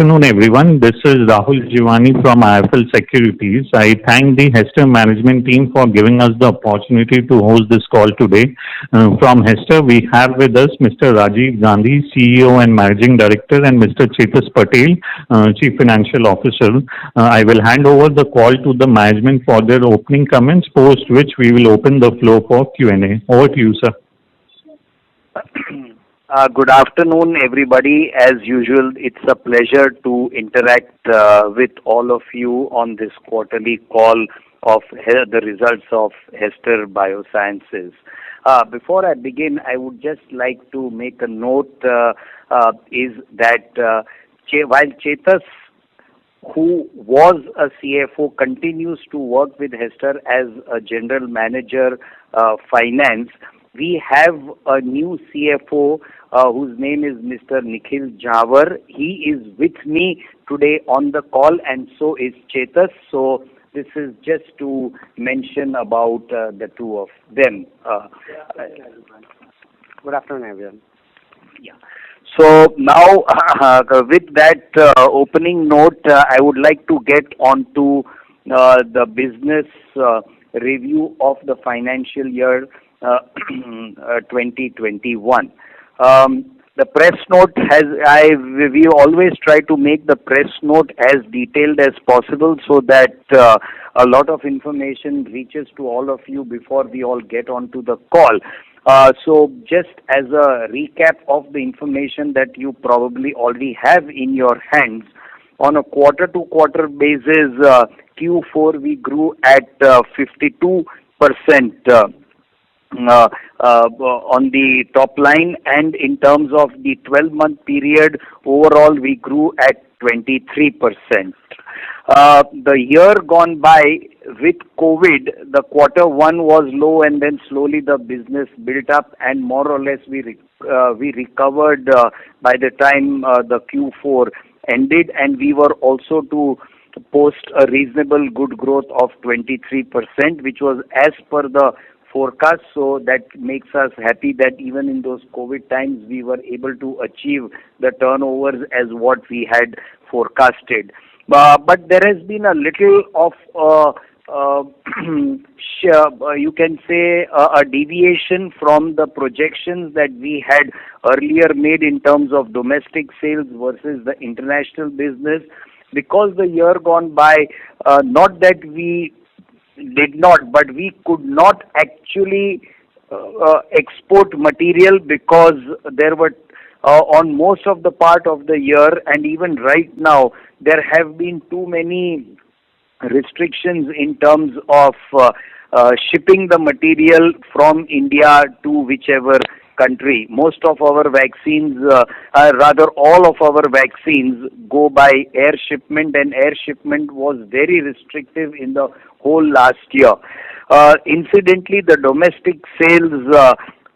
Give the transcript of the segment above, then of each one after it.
Afternoon, everyone. This is Rahul Jivani from IFL Securities. I thank the Hester management team for giving us the opportunity to host this call today. From Hester, we have with us Mr. Rajiv Gandhi, CEO and Managing Director, and Mr. Chetas Patel, Chief Financial Officer. I will hand over the call to the management for their opening comments, post which we will open the floor for Q&A. Over to you, sir. Good afternoon, everybody. As usual, it's a pleasure to interact with all of you on this quarterly call of the results of Hester Biosciences. Before I begin, I would just like to make a note is that while Chetas, who was a CFO, continues to work with Hester as a General Manager Finance, we have a new CFO whose name is Mr. Nikhil Jhawar. He is with me today on the call, and so is Chetas. So this is just to mention about the two of them. Good afternoon, everyone. Yeah. So now, with that opening note, I would like to get on to the business review of the financial year 2021. The press note we always try to make the press note as detailed as possible so that a lot of information reaches to all of you before we all get onto the call. So just as a recap of the information that you probably already have in your hands, on a quarter-to-quarter basis, Q4 we grew at 52% on the top line, and in terms of the 12-month period, overall we grew at 23%. The year gone by with COVID, the quarter one was low, and then slowly the business built up, and more or less we recovered by the time the Q4 ended, and we were also to post a reasonable good growth of 23%, which was as per the forecast. So that makes us happy that even in those COVID times we were able to achieve the turnovers as what we had forecasted. But there has been a little of you can say a deviation from the projections that we had earlier made in terms of domestic sales versus the international business, because the year gone by, not that we did not, but we could not actually export material because there were on most of the part of the year, and even right now there have been too many restrictions in terms of shipping the material from India to whichever country. Most of our vaccines, rather all of our vaccines go by air shipment, and air shipment was very restrictive in the whole last year. Incidentally, the domestic sales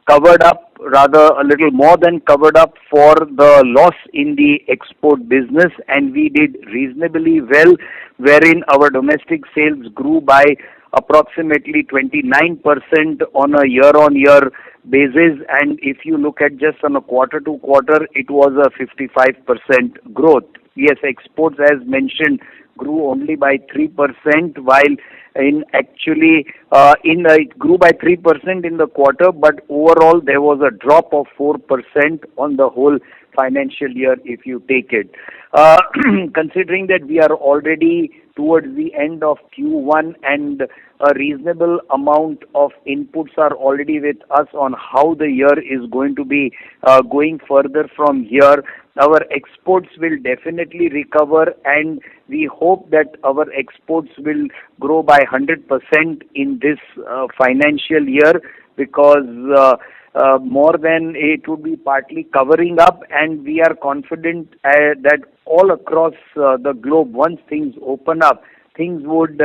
covered up, rather a little more than covered up for the loss in the export business, and we did reasonably well, wherein our domestic sales grew by approximately 29% on a year-on-year basis, and if you look at just on a quarter-to-quarter, it was a 55% growth. Yes, exports, as mentioned, grew only by 3%, while it grew by 3% in the quarter, but overall there was a drop of 4% on the whole financial year if you take it. Considering that we are already towards the end of Q1 and a reasonable amount of inputs are already with us on how the year is going to be going further from here, our exports will definitely recover, and we hope that our exports will grow by 100% in this financial year, because more than it would be partly covering up, and we are confident that all across the globe, once things open up, things would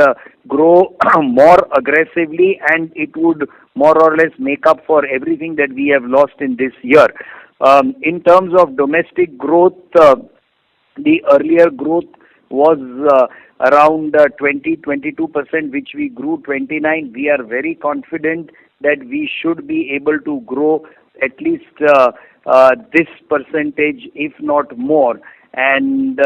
grow more aggressively, and it would more or less make up for everything that we have lost in this year. In terms of domestic growth, the earlier growth was around 20-22%, which we grew 29%. We are very confident that we should be able to grow at least this percentage, if not more. and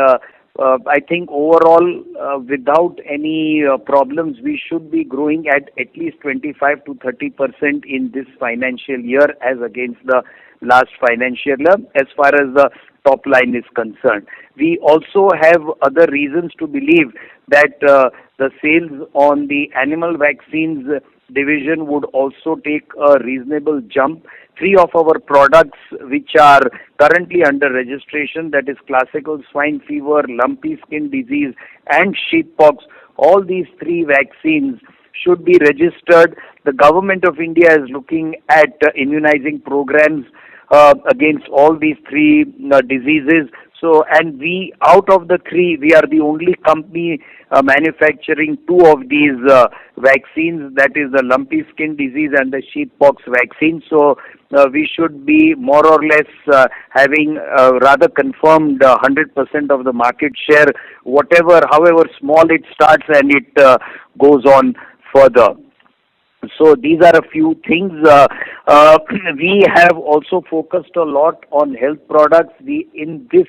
I think overall, without any problems, we should be growing at least 25 to 30% in this financial year as against the last financial year as far as the top line is concerned. We also have other reasons to believe that the sales on the animal vaccines division would also take a reasonable jump. Three of our products which are currently under registration, that is classical swine fever, lumpy skin disease and sheeppox, all these three vaccines should be registered. The government of India is looking at immunizing programs against all these three diseases. So, and we, out of the three, we are the only company manufacturing two of these vaccines, that is the lumpy skin disease and the sheeppox vaccine. So, we should be more or less having rather confirmed 100% of the market share, whatever, however small it starts and it goes on further. So these are a few things. We have also focused a lot on health products. In this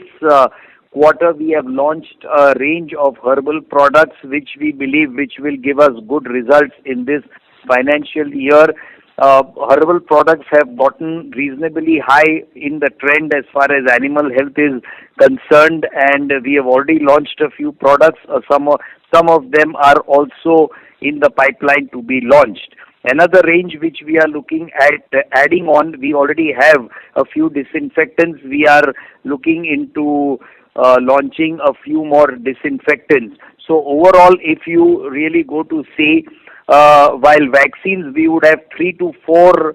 quarter, we have launched a range of herbal products which we believe which will give us good results in this financial year. Herbal products have gotten reasonably high in the trend as far as animal health is concerned, and we have already launched a few products. Some of them are also in the pipeline to be launched. Another range which we are looking at adding on, we already have a few disinfectants. We are looking into launching a few more disinfectants. So overall, if you really go to see, while vaccines, we would have 3 to 4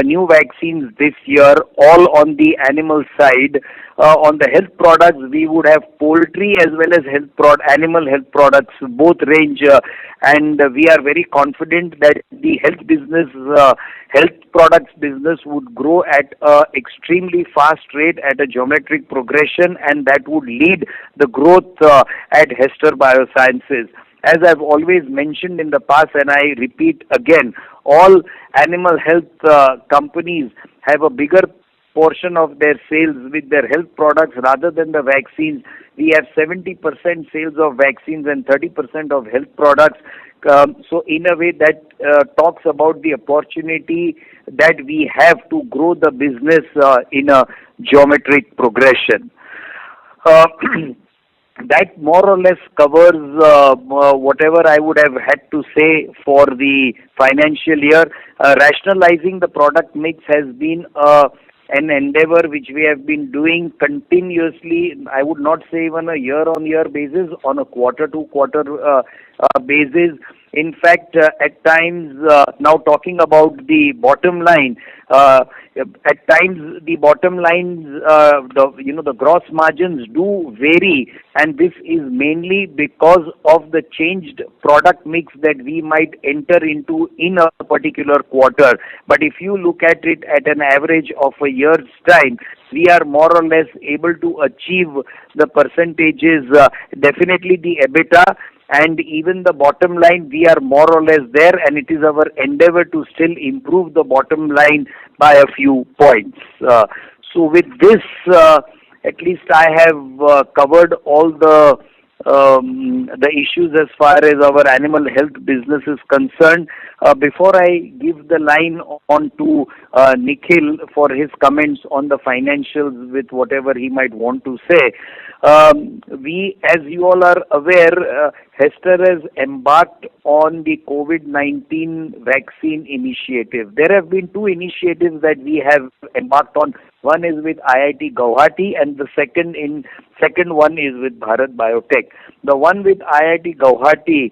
new vaccines this year, all on the animal side. On the health products, we would have poultry as well as animal health products, both range, and we are very confident that the health business, health products business would grow at a extremely fast rate at a geometric progression, and that would lead the growth at Hester Biosciences. As I've always mentioned in the past, and I repeat again, all animal health companies have a bigger portion of their sales with their health products rather than the vaccines. We have 70% sales of vaccines and 30% of health products. So in a way that talks about the opportunity that we have to grow the business in a geometric progression. That more or less covers whatever I would have had to say for the financial year. Rationalizing the product mix has been an endeavor which we have been doing continuously. I would not say even a year-on-year basis, on a quarter-to-quarter basis. In fact, at times, now talking about the bottom line, at times the bottom lines, the gross margins do vary, and this is mainly because of the changed product mix that we might enter into in a particular quarter. But if you look at it at an average of a year's time, we are more or less able to achieve the percentages, definitely the EBITDA, and even the bottom line, we are more or less there, and it is our endeavor to still improve the bottom line by a few points. So with this, at least I have covered all the issues as far as our animal health business is concerned. Before I give the line on to Nikhil for his comments on the financials with whatever he might want to say, we, as you all are aware, Hester has embarked on the COVID-19 vaccine initiative. There have been two initiatives that we have embarked on. One is with IIT Guwahati, and the second one is with Bharat Biotech. The one with IIT Guwahati,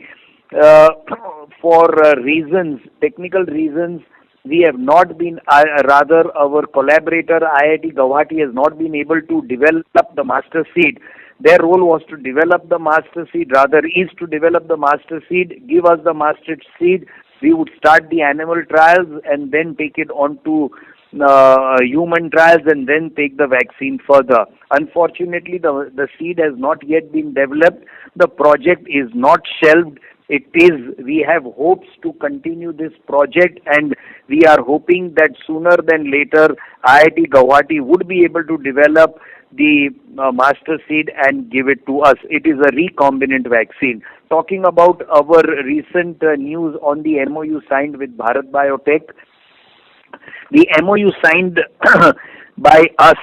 for reasons, technical reasons, we have not been, rather our collaborator IIT Guwahati has not been able to develop the master seed. Their role was to develop the master seed, rather is to develop the master seed, give us the master seed. We would start the animal trials and then take it on to human trials and then take the vaccine further. Unfortunately, the seed has not yet been developed. The project is not shelved. We have hopes to continue this project, and we are hoping that sooner than later IIT Guwahati would be able to develop the master seed and give it to us. It is a recombinant vaccine. Talking about our recent news on the MOU signed with Bharat Biotech, the MOU signed by us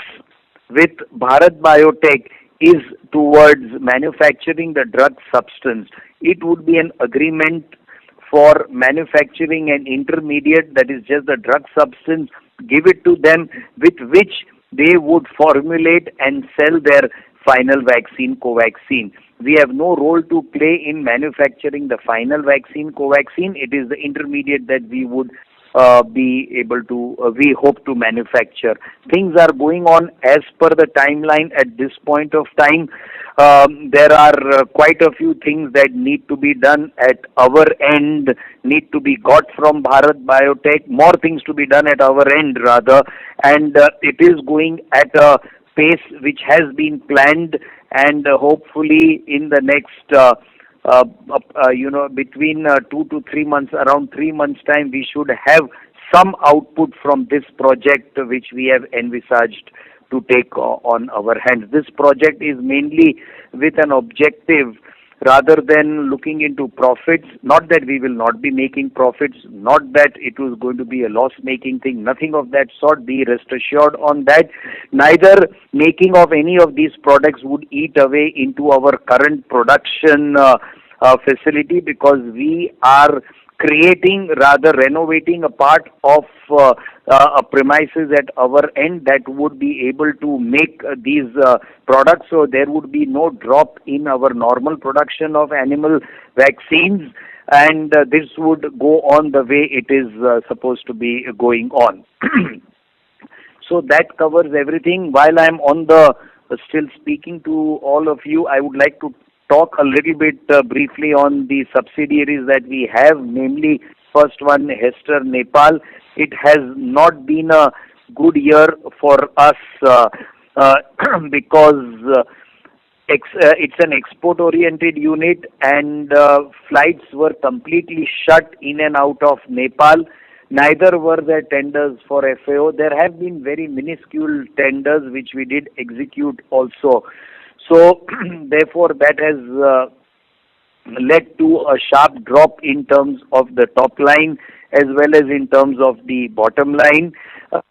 with Bharat Biotech is towards manufacturing the drug substance. It would be an agreement for manufacturing an intermediate, that is just the drug substance, give it to them, with which they would formulate and sell their final vaccine, Covaxin. We have no role to play in manufacturing the final vaccine, Covaxin. It is the intermediate that we would be able to, we hope to manufacture. Things are going on as per the timeline at this point of time. There are quite a few things that need to be done at our end, need to be got from Bharat Biotech, more things to be done at our end rather, and it is going at a pace which has been planned, and hopefully in the next between 2 to 3 months, around 3 months' time, we should have some output from this project which we have envisaged to take on our hands. This project is mainly with an objective rather than looking into profits. Not that we will not be making profits, not that it was going to be a loss-making thing, nothing of that sort. Be rest assured on that. Neither making of any of these products would eat away into our current production facility, because we are creating, rather renovating a part of a premises at our end that would be able to make these products. So there would be no drop in our normal production of animal vaccines, and this would go on the way it is supposed to be going on. So that covers everything. While I am on the still speaking to all of you, I would like to talk a little bit briefly on the subsidiaries that we have, namely first one, Hester Nepal. It has not been a good year for us because it's an export-oriented unit, and flights were completely shut in and out of Nepal. Neither were there tenders for FAO. There have been very minuscule tenders which we did execute also. So, therefore, that has led to a sharp drop in terms of the top line as well as in terms of the bottom line.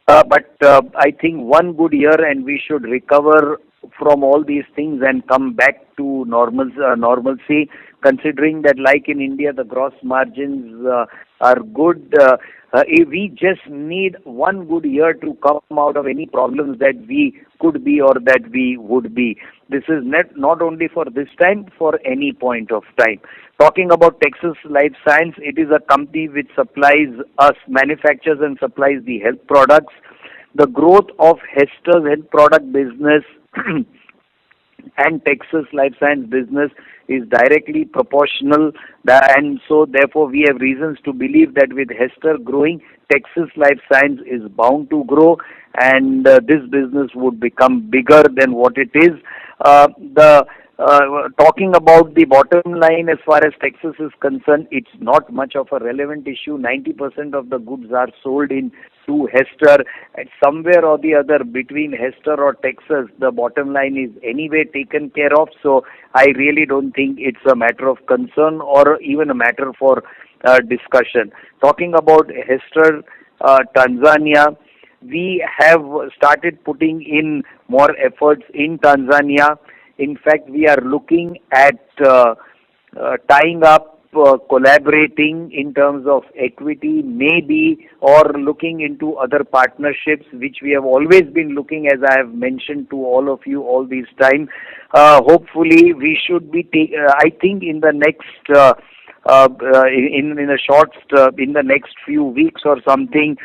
But I think one good year, and we should recover from all these things and come back to normalcy, considering that, like in India, the gross margins are good. We just need one good year to come out of any problems that we could be or that we would be. This is not only for this time, for any point of time. Talking about Texas Life Science, it is a company which supplies us, manufactures and supplies the health products. The growth of Hester's health product business and Texas Life Science business is directly proportional, and so therefore we have reasons to believe that with Hester growing, Texas Life Science is bound to grow, and this business would become bigger than what it is. Talking about the bottom line, as far as Texas is concerned, it's not much of a relevant issue. 90% of the goods are sold in to Hester, and somewhere or the other between Hester or Texas, the bottom line is anyway taken care of. So I really don't think it's a matter of concern or even a matter for discussion. Talking about Hester Tanzania, we have started putting in more efforts in Tanzania. In fact, we are looking at tying up, collaborating in terms of equity, maybe, or looking into other partnerships, which we have always been looking, as I have mentioned to all of you all this time. Hopefully, we should be, I think, in the next, in the next few weeks or something,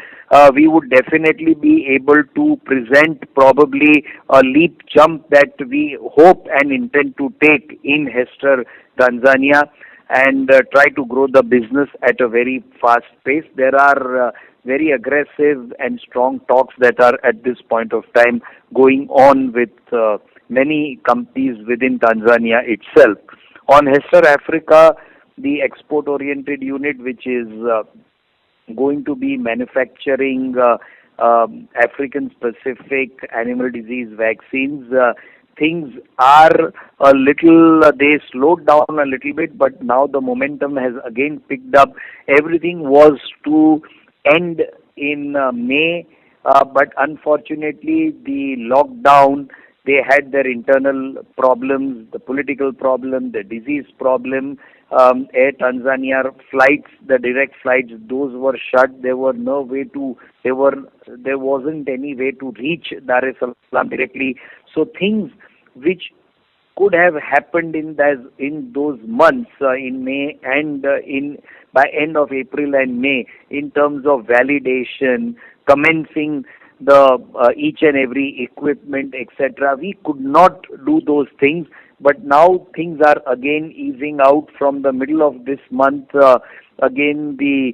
we would definitely be able to present probably a leap jump that we hope and intend to take in Hester Tanzania, and try to grow the business at a very fast pace. There are very aggressive and strong talks that are at this point of time going on with many companies within Tanzania itself. On Hester Africa, the export-oriented unit, which is going to be manufacturing African-specific animal disease vaccines, things are a little, they slowed down a little bit, but now the momentum has again picked up. Everything was to end in May, but unfortunately the lockdown, they had their internal problems, the political problem, the disease problem. Air Tanzania flights, the direct flights, those were shut. There were no way to, there wasn't any way to reach Dar es Salaam directly. So things which could have happened in those months, in May and in by end of April and May, in terms of validation, commencing the each and every equipment, etc. We could not do those things, but now things are again easing out from the middle of this month. Again, the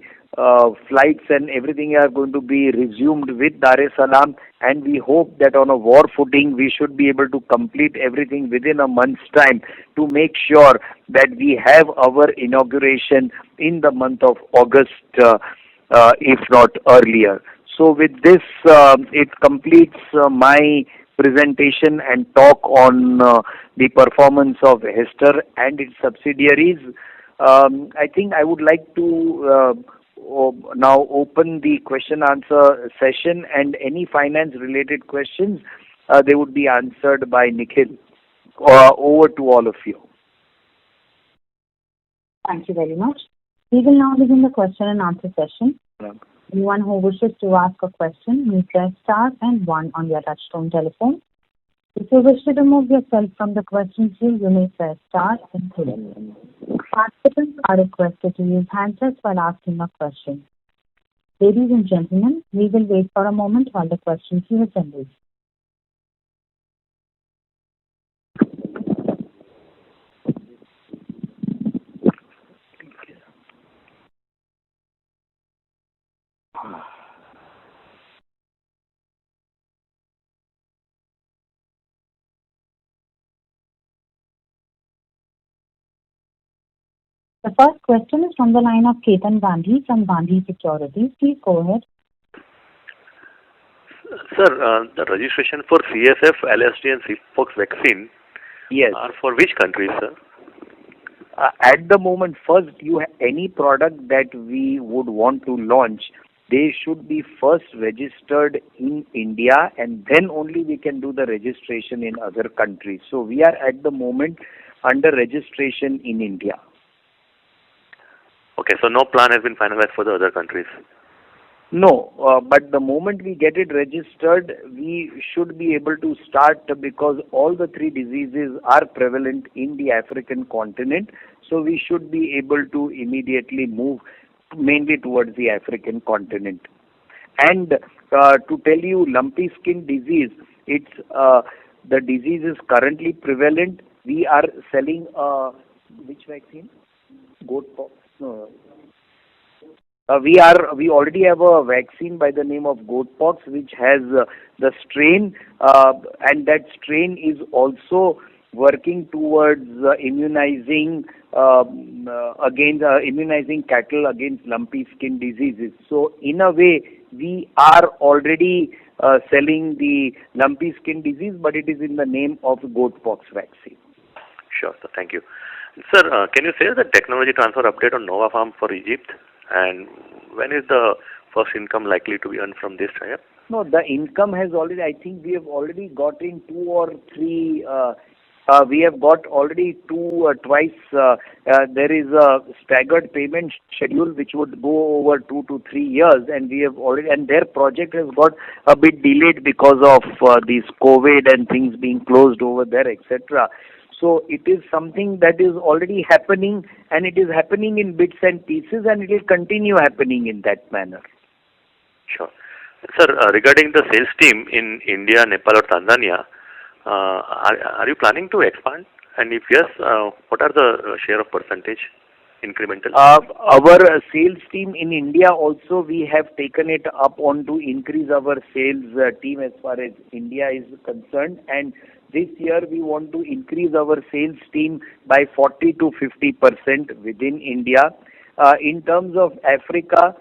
flights and everything are going to be resumed with Dar es Salaam, and we hope that on a war footing we should be able to complete everything within a month's time to make sure that we have our inauguration in the month of August, if not earlier. So with this, it completes my presentation and talk on the performance of Hester and its subsidiaries. I think I would like to now open the question answer session, and any finance related questions, they would be answered by Nikhil. Over to all of you. Thank you very much. We will now begin the question and answer session. Anyone who wishes to ask a question may press star and one on their touchtone telephone. If you wish to remove yourself from the question queue, you may press star and two. Participants are requested to use handsets while asking a question. Ladies and gentlemen, we will wait for a moment while the question queue assembles. The first question is from the line of Ketan Gandhi from Gandhi Securities. Please go ahead. Sir, the registration for CSF, LSD and Cpox vaccine Yes. are for which countries, sir? At the moment, first, any product that we would want to launch, they should be first registered in India, and then only we can do the registration in other countries. So we are at the moment under registration in India. Okay, so no plan has been finalized for the other countries. No, but the moment we get it registered, we should be able to start, because all the three diseases are prevalent in the African continent. So we should be able to immediately move mainly towards the African continent. And to tell you, lumpy skin disease, it's the disease is currently prevalent. We are selling which vaccine? Goat pox. No. We already have a vaccine by the name of goat pox, which has the strain, and that strain is also working towards immunizing immunizing cattle against lumpy skin diseases. So in a way, we are already selling the lumpy skin disease, but it is in the name of goat pox vaccine. Sure, sir. Thank you. Sir, can you share the technology transfer update on Nova Farm for Egypt? And when is the first income likely to be earned from this tie-up? No, the income has already, I think we have already got in two or three, we have got already twice. There is a staggered payment schedule which would go over 2 to 3 years, and we have already, and their project has got a bit delayed because of this COVID and things being closed over there, etc. So it is something that is already happening, and it is happening in bits and pieces, and it will continue happening in that manner. Sure. Sir, regarding the sales team in India, Nepal or Tanzania, are you planning to expand? And if yes, what are the share of percentage incremental? Our sales team in India also, we have taken it up on to increase our sales team as far as India is concerned, and this year we want to increase our sales team by 40 to 50% within India. In terms of Africa,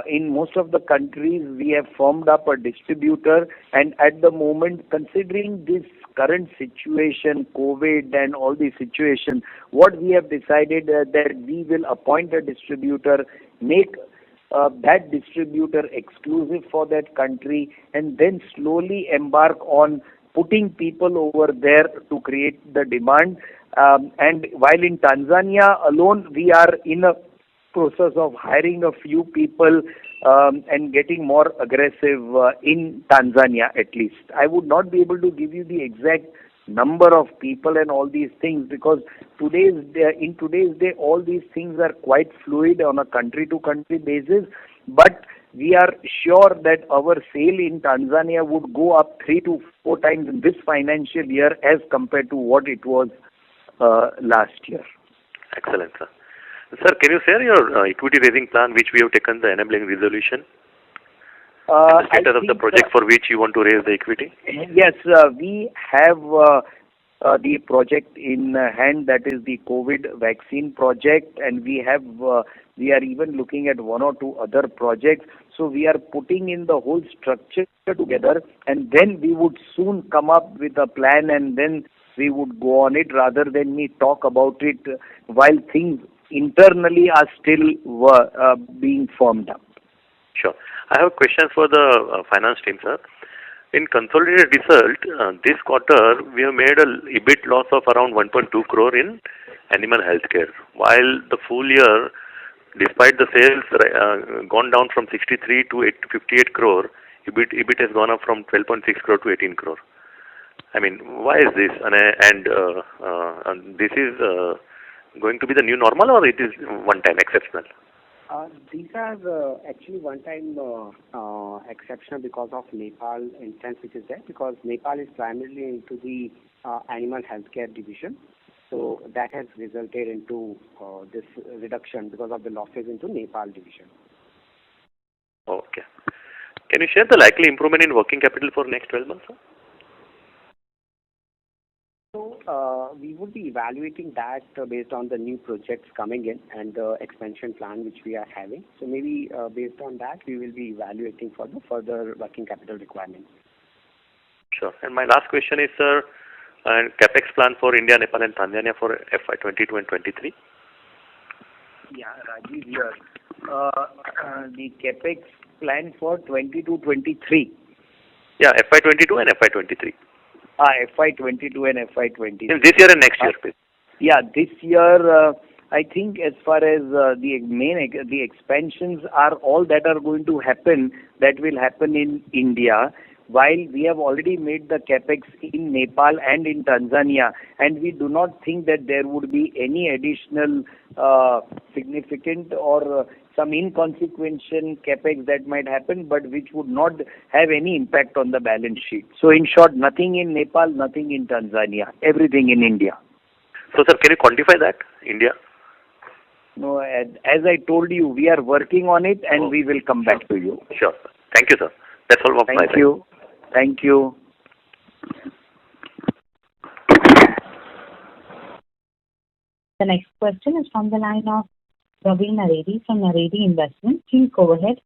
in most of the countries, we have formed up a distributor, and at the moment, considering this current situation, COVID and all the situation, what we have decided that we will appoint a distributor, make that distributor exclusive for that country, and then slowly embark on putting people over there to create the demand. And while in Tanzania alone, we are in a process of hiring a few people and getting more aggressive in Tanzania at least. I would not be able to give you the exact number of people and all these things because in today's day all these things are quite fluid on a country to country basis, but we are sure that our sale in Tanzania would go up 3 to 4 times in this financial year as compared to what it was last year. Excellent, sir. Sir, can you share your equity raising plan which we have taken the enabling resolution? And the status of the project for which you want to raise the equity? Yes, we have the project in hand, that is the COVID vaccine project, and we are even looking at 1 or 2 other projects. So we are putting in the whole structure together, and then we would soon come up with a plan, and then we would go on it rather than me talk about it while things internally are still being formed up. Sure. I have a question for the finance team, sir. In consolidated result, this quarter, we have made a EBIT loss of around 1.2 crore in animal healthcare, while the full year, despite the sales gone down from 63 to 58 crore, EBIT has gone up from 12.6 crore to 18 crore. I mean, why is this? And this is going to be the new normal, or it is one-time exceptional? These are actually one-time exceptional because of Nepal instance which is there, because Nepal is primarily into the animal healthcare division. So that has resulted into this reduction because of the losses into Nepal division. Okay. Can you share the likely improvement in working capital for next 12 months, sir? So we would be evaluating that based on the new projects coming in and the expansion plan which we are having. So maybe based on that, we will be evaluating for the further working capital requirements. Sure. And my last question is, sir, CapEx plan for India, Nepal and Tanzania for FY 22 and 23? Yeah, Rajiv here. The CapEx plan for 22-23. Yeah, FY 22 and FY 23. FY 22 and FY 23. This year and next year, please. Yeah, this year, I think as far as the expansions are all that are going to happen, that will happen in India, while we have already made the capex in Nepal and in Tanzania, and we do not think that there would be any additional significant or some inconsequential capex that might happen, but which would not have any impact on the balance sheet. So in short, nothing in Nepal, nothing in Tanzania, everything in India. So sir, can you quantify that, India? No, as I told you, we are working on it and we will come back to you. Sure, sir. Thank you, sir. That's all from my side. Thank you. Thank you. The next question is from the line of Ravi Naredi from Naredi Investment. Please go ahead.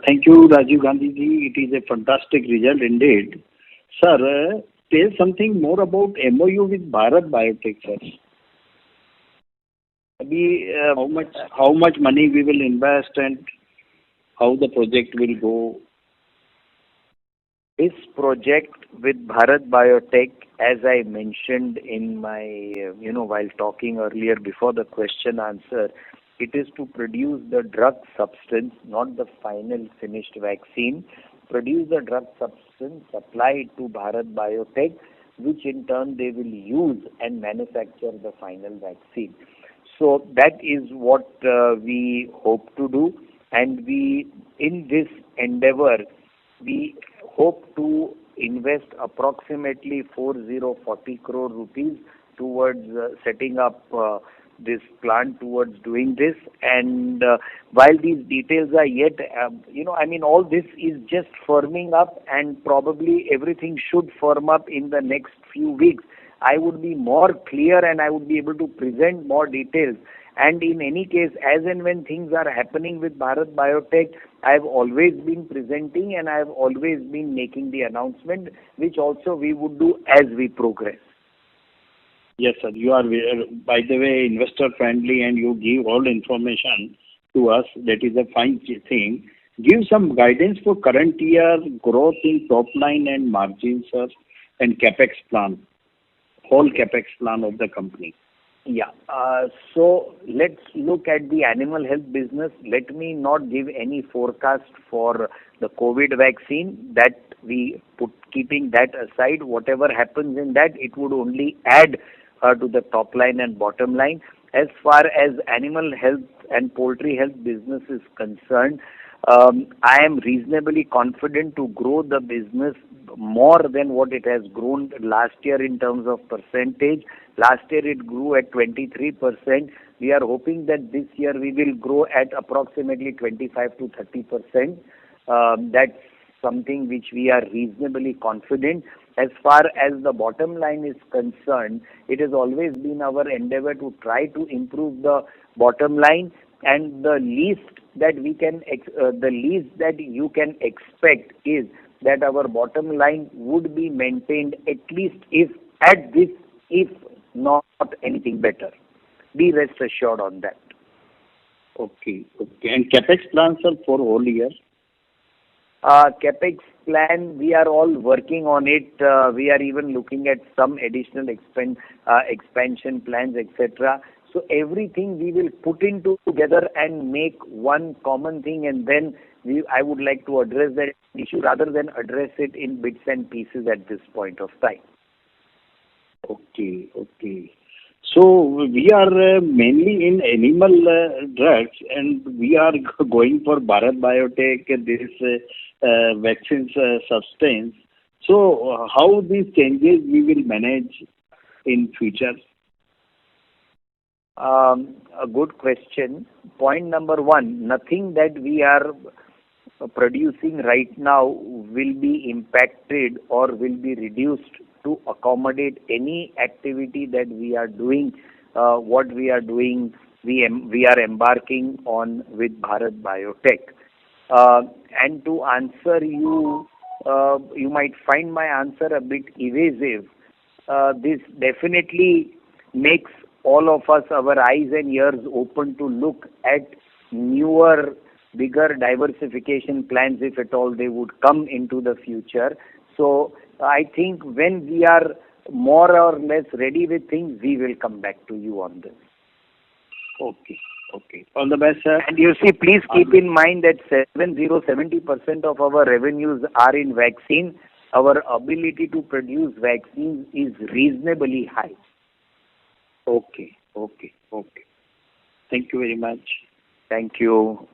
Thank you, Rajiv Gandhi ji. It is a fantastic result indeed. Sir, tell something more about MOU with Bharat Biotech, sir. How much money we will invest and how the project will go? This project with Bharat Biotech, as I mentioned in my, while talking earlier before the question answer, it is to produce the drug substance, not the final finished vaccine. Produce the drug substance, supply it to Bharat Biotech, which in turn they will use and manufacture the final vaccine. So that is what we hope to do, and in this endeavor, we hope to invest approximately 40 crore rupees towards setting up this plant, towards doing this. And while these details are yet, all this is just firming up, and probably everything should firm up in the next few weeks. I would be more clear and I would be able to present more details. And in any case, as and when things are happening with Bharat Biotech, I've always been presenting and I've always been making the announcement, which also we would do as we progress. Yes, sir. You are, by the way, investor friendly and you give all information to us. That is a fine thing. Give some guidance for current year growth in top line and margins, sir, and capex plan, whole capex plan of the company. Yeah. So let's look at the animal health business. Let me not give any forecast for the COVID vaccine. That we put, keeping that aside, whatever happens in that, it would only add to the top line and bottom line. As far as animal health and poultry health business is concerned, I am reasonably confident to grow the business more than what it has grown last year in terms of percentage. Last year it grew at 23%. We are hoping that this year we will grow at approximately 25 to 30%. That's something which we are reasonably confident. As far as the bottom line is concerned, it has always been our endeavor to try to improve the bottom line, and the least that you can expect is that our bottom line would be maintained at least if not anything better. Be rest assured on that. Okay. And capex plans, sir, for whole year? Capex plan, we are all working on it. We are even looking at some additional expansion plans, etc. So everything we will put into together and make one common thing, and then I would like to address that issue rather than address it in bits and pieces at this point of time. Okay. So we are mainly in animal drugs, and we are going for Bharat Biotech, this vaccines substance. So how these changes we will manage in future? A good question. Point number one, nothing that we are producing right now will be impacted or will be reduced to accommodate any activity that we are doing. What we are doing, we are embarking on with Bharat Biotech. And to answer you, you might find my answer a bit evasive. This definitely makes all of us, our eyes and ears open to look at newer, bigger diversification plans, if at all they would come into the future. So I think when we are more or less ready with things, we will come back to you on this. Okay. All the best, sir. And you see, please keep in mind that 70% of our revenues are in vaccine. Our ability to produce vaccines is reasonably high. Okay. Thank you very much. Thank you.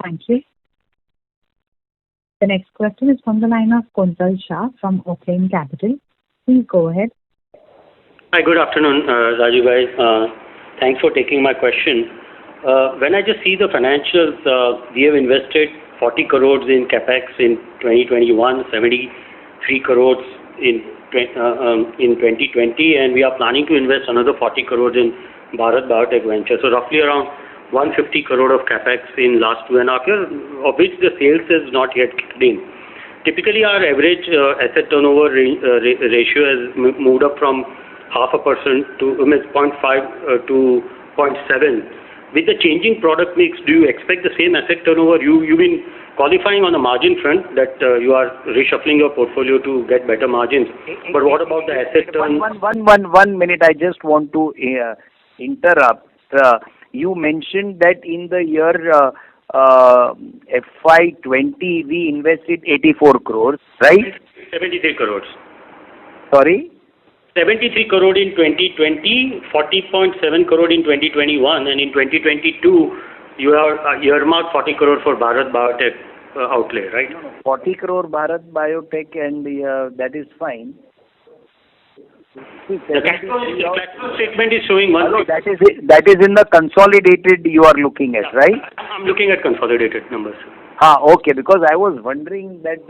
Thank you. The next question is from the line of Kuntal Shah from Oaklane Capital. Please go ahead. Hi, good afternoon, Raju bhai. Thanks for taking my question. When I just see the financials, we have invested 40 crores in capex in 2021, 73 crores in 2020, and we are planning to invest another 40 crores in Bharat Biotech Venture. So roughly around 150 crore of capex in last 2.5 years, of which the sales is not yet kicked in. Typically, our average asset turnover ratio has moved up from 0.5% to 0.5 to 0.7. With the changing product mix, do you expect the same asset turnover? You've been qualifying on the margin front that you are reshuffling your portfolio to get better margins. But what about the asset turn? One minute, I just want to interrupt. You mentioned that in the year FY20, we invested 84 crores, right? 73 crores. Sorry? 73 crore in 2020, 40.7 crore in 2021, and in 2022, you have earmarked 40 crore for Bharat Biotech outlay, right? 40 crore Bharat Biotech, and that is fine. The cash flow statement is showing one. Hello, that is in the consolidated you are looking at, right? I'm looking at consolidated numbers. Okay, because I was wondering that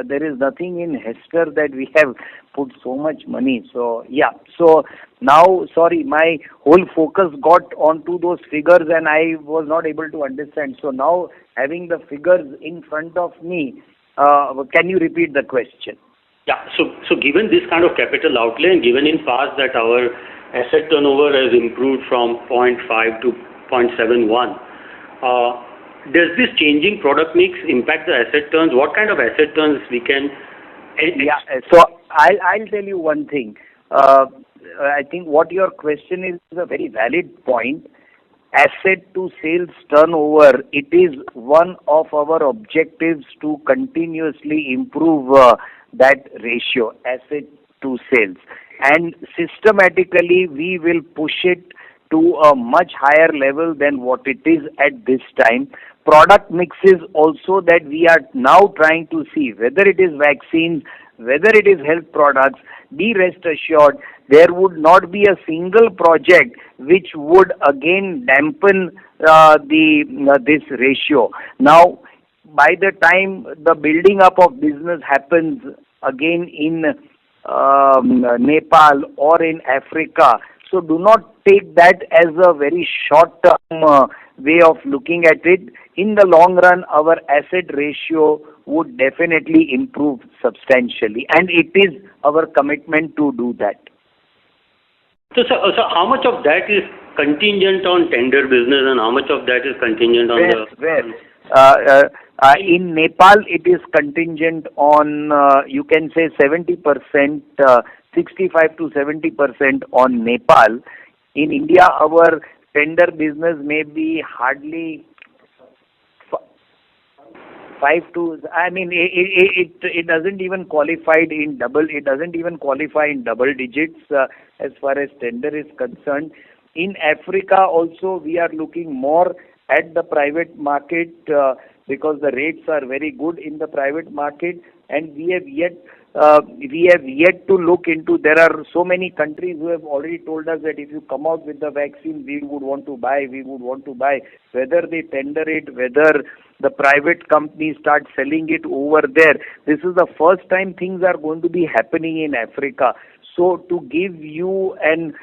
there is nothing in Hester that we have put so much money. So, yeah. So, now, sorry, my whole focus got onto those figures and I was not able to understand. So, now having the figures in front of me, can you repeat the question? Yeah. So given this kind of capital outlay and given in past that our asset turnover has improved from 0.5 to 0.71, does this changing product mix impact the asset turns? What kind of asset turns we can? Yeah. So I'll tell you one thing. I think what your question is a very valid point. Asset to sales turnover, it is one of our objectives to continuously improve that ratio, asset to sales. And systematically, we will push it to a much higher level than what it is at this time. Product mixes also that we are now trying to see, whether it is vaccines, whether it is health products, be rest assured, there would not be a single project which would again dampen this ratio. Now, by the time the building up of business happens again in Nepal or in Africa, so do not take that as a very short-term way of looking at it. In the long run, our asset ratio would definitely improve substantially, and it is our commitment to do that. So how much of that is contingent on tender business and how much of that is contingent on in Nepal, it is contingent on, you can say 70%, 65 to 70% on Nepal. In India, our tender business may be hardly 5 to, I mean, it doesn't even qualify in double, it doesn't even qualify in double digits as far as tender is concerned. In Africa also, we are looking more at the private market because the rates are very good in the private market, and we have yet to look into. There are so many countries who have already told us that if you come out with the vaccine, we would want to buy. Whether they tender it, whether the private companies start selling it over there. This is the first time things are going to be happening in Africa. So to give you an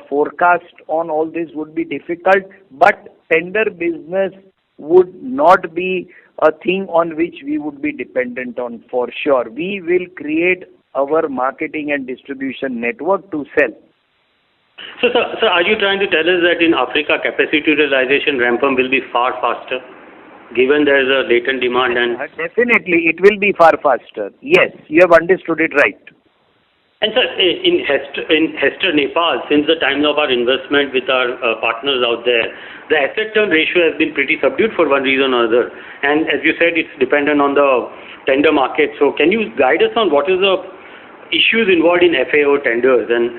forecast on all this would be difficult, but tender business would not be a thing on which we would be dependent on for sure. We will create our marketing and distribution network to sell. So are you trying to tell us that in Africa capacity utilization ramp up will be far faster, given there is a latent demand? And definitely it will be far faster. Yes, you have understood it right. And sir, in Hester, Nepal, since the time of our investment with our partners out there, the asset turn ratio has been pretty subdued for one reason or other. And as you said, it's dependent on the tender market. So can you guide us on what is the issues involved in FAO tenders and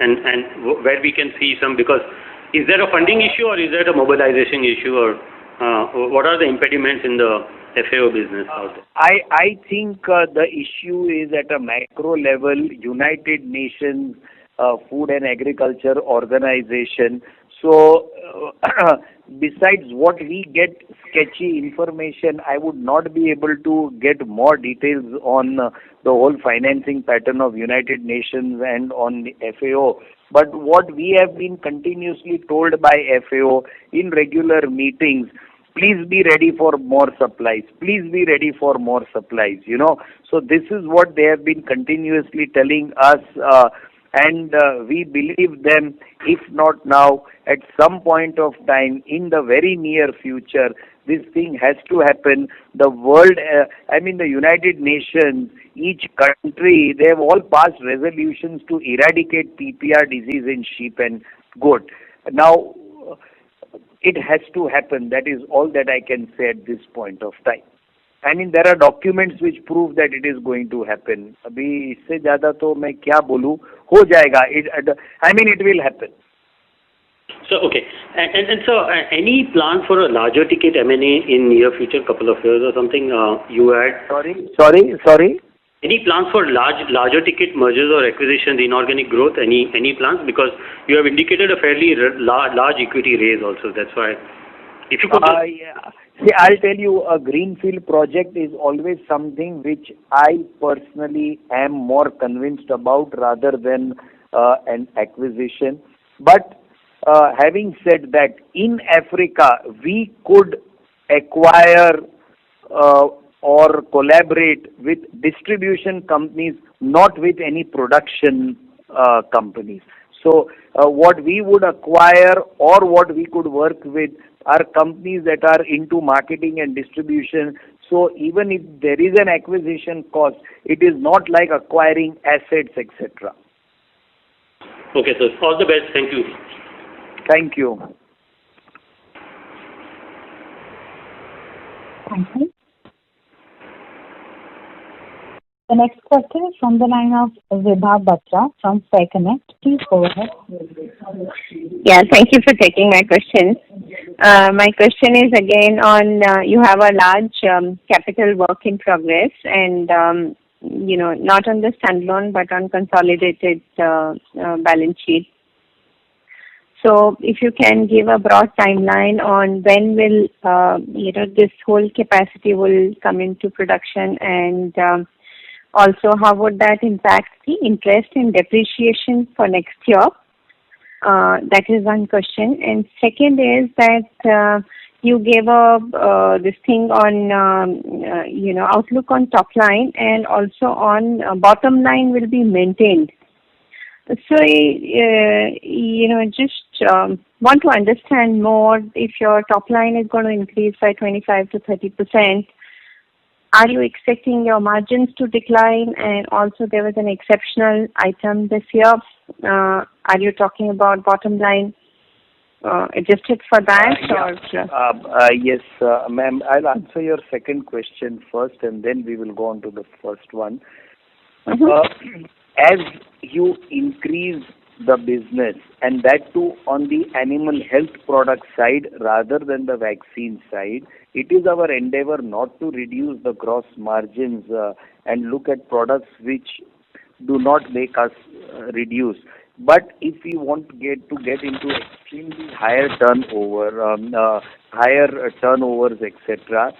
where we can see some, because is there a funding issue or is there a mobilization issue, or what are the impediments in the FAO business out there? I think the issue is at a macro level. United Nations Food and Agriculture Organization. So besides what we get sketchy information, I would not be able to get more details on the whole financing pattern of United Nations and on the FAO. But what we have been continuously told by FAO in regular meetings, please be ready for more supplies. Please be ready for more supplies, So this is what they have been continuously telling us, and we believe them, if not now, at some point of time in the very near future, this thing has to happen. The world, the United Nations, each country, they have all passed resolutions to eradicate PPR disease in sheep and goat. Now, it has to happen. That is all that I can say at this point of time. There are documents which prove that it is going to happen. अभी इससे ज़्यादा तो मैं क्या बोलूँ, हो जाएगा. It will happen. So okay, and so any plan for a larger ticket M&A in near future, couple of years or something? You had Sorry. Any plans for larger ticket mergers or acquisitions, inorganic growth? Any plans? Because you have indicated a fairly large equity raise also. That's why, if you could. See, I'll tell you, a greenfield project is always something which I personally am more convinced about rather than an acquisition. But having said that, in Africa, we could acquire or collaborate with distribution companies, not with any production companies. So what we would acquire or what we could work with are companies that are into marketing and distribution. So even if there is an acquisition cost, it is not like acquiring assets, etc. Okay, sir. All the best. Thank you. Thank you. Thank you. The next question is from the line of Vibha Batra from Fair Connect. Please go ahead. Yeah, thank you for taking my question. My question is again on you have a large capital work in progress and not on the standalone but on consolidated balance sheet. So if you can give a broad timeline on when will this whole capacity will come into production, and also how would that impact the interest and depreciation for next year? That is one question. And second is that you gave this thing on outlook on top line and also on bottom line will be maintained. So, just want to understand more. If your top line is going to increase by 25 to 30%, are you expecting your margins to decline? And also there was an exceptional item this year. Are you talking about bottom line adjusted for that? Yes, ma'am. I'll answer your second question first and then we will go on to the first one. Mm-hmm. As you increase the business, and that too on the animal health product side rather than the vaccine side, it is our endeavor not to reduce the gross margins and look at products which do not make us reduce. But if we want to get into extremely higher turnovers, etc.,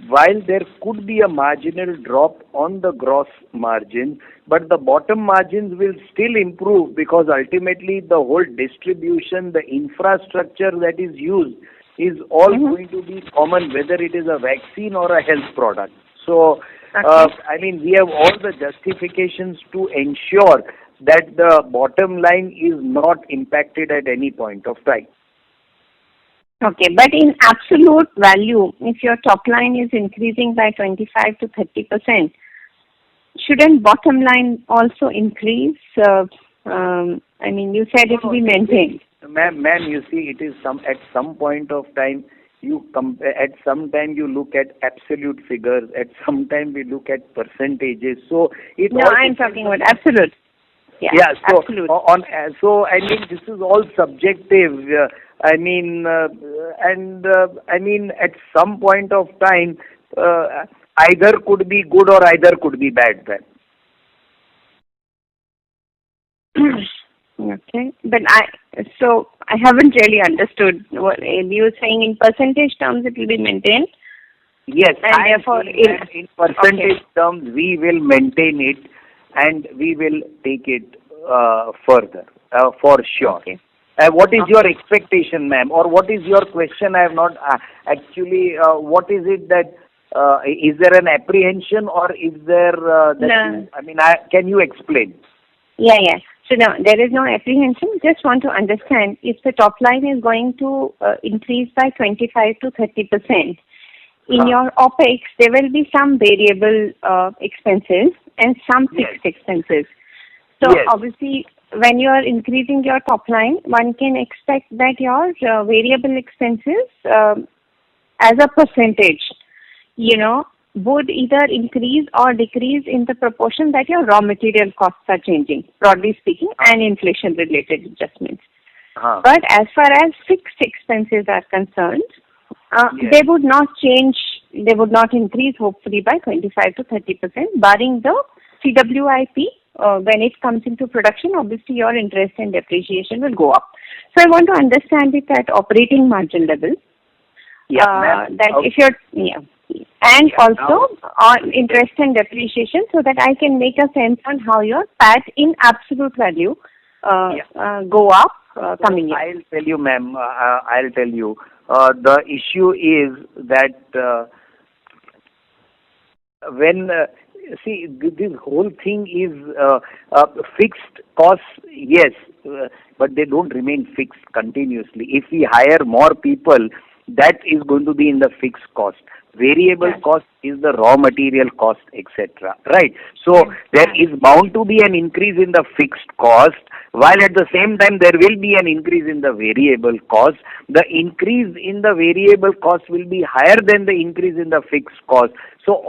while there could be a marginal drop on the gross margin, but the bottom margins will still improve because ultimately the whole distribution, the infrastructure that is used is all going to be common, whether it is a vaccine or a health product. So, we have all the justifications to ensure that the bottom line is not impacted at any point of time. Okay, but in absolute value, if your top line is increasing by 25 to 30%, shouldn't bottom line also increase? You said it will be maintained. Ma'am, you see, it is at some point of time at some time you look at absolute figures, at some time we look at percentages. So I'm talking about absolute. Yeah, so absolute. This is all subjective. At some point of time, either could be good or either could be bad then. Okay, but I haven't really understood what you were saying. In percentage terms, it will be maintained. Yes, and therefore, in percentage terms, we will maintain it and we will take it further for sure. Okay. What is your expectation, ma'am, or what is your question? I have not actually. What is it that? Is there an apprehension, or is there? No. Can you explain? Yeah. So no, there is no apprehension. Just want to understand if the top line is going to increase by 25 to 30%. In your OPEX, there will be some variable expenses and some fixed expenses. So obviously, when you are increasing your top line, one can expect that your variable expenses as a percentage, would either increase or decrease in the proportion that your raw material costs are changing, broadly speaking, and inflation-related adjustments. But as far as fixed expenses are concerned, they would not change, they would not increase hopefully by 25 to 30%, barring the CWIP. When it comes into production, obviously your interest and depreciation will go up. So I want to understand it at operating margin level. that Okay. if you're and also on interest and depreciation, so that I can make a sense on how your PAT in absolute value go up coming year. I'll tell you, ma'am. I'll tell you. The issue is that when this whole thing is fixed costs, yes, but they don't remain fixed continuously. If we hire more people, that is going to be in the fixed cost. Variable cost is the raw material cost, etc. Right? So there is bound to be an increase in the fixed cost, while at the same time there will be an increase in the variable cost. The increase in the variable cost will be higher than the increase in the fixed cost. So